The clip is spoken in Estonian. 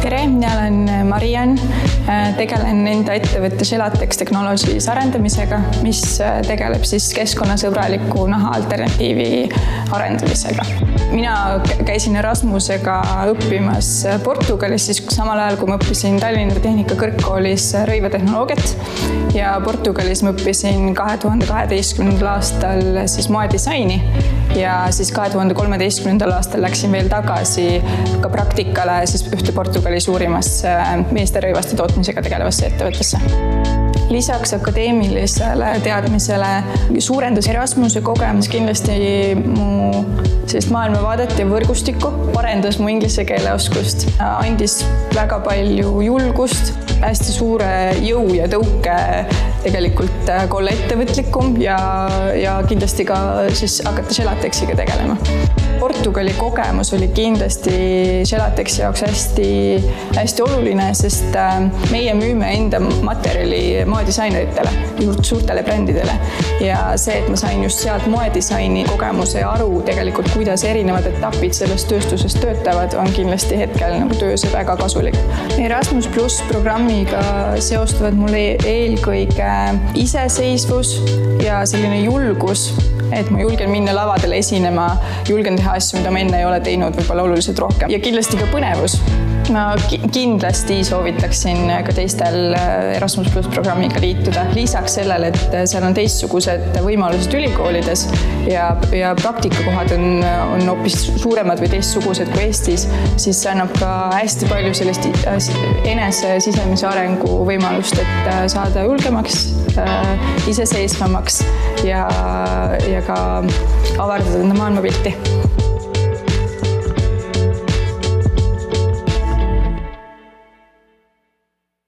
Tere, mina olen Mariann, tegelen enda ettevõtte Shelatex Technologies arendamisega, mis tegeleb keskkonnasõbraliku naha alternatiivi arendamisega. Mina käisin Erasmusega õppimas Portugalis, samal ajal kui ma õppisin Tallinna Tehnikakõrgkoolis rõivatehnoloogiat ja Portugalis ma õppisin 2012. aastal moedisaini ja 2013. aastal läksin veel tagasi ka praktikale ühte Portugali suurimas meesterõivaste tootmisega tegelevasse ettevõttesse. Lisaks akadeemilisele teadmisele suurendas Erasmuse kogemus kindlasti mu maailmavaadet ja võrgustikku, parendas mu inglise keele oskust, andis väga palju julgust, hästi suure jõu ja tõuke tegelikult olla ettevõtlikum ja kindlasti ka hakata Shelatexiga tegelema. Portugali kogemus oli kindlasti Shelatexi jaoks hästi oluline, sest meie müüme enda materjali moedisaineritele, suurtele brändidele. Ja see, et ma sain just sealt moedisaini kogemuse aru tegelikult, kuidas erinevad etapid sellest tööstusest töötavad, on kindlasti hetkel töös väga kasulik. Erasmus Plus programmiga seostuvad mulle eelkõige iseseisvus ja selline julgus, et ma julgen minna lavadele esinema, julgen teha asju, mida ma enne ei ole teinud võib-olla oluliselt rohkem. Ja kindlasti ka põnevus. Ma kindlasti soovitaksin ka teistel Erasmus Plus programmiga liituda. Lisaks sellele, et seal on teistsugused võimalused ülikoolides ja praktikakohad on hoopis suuremad või teistsugused kui Eestis, siis see annab ka hästi palju sellist enese sisemise arengu võimalust, et saada julgemaks, iseseisvamaks ja ka avardada enda maailmapilti.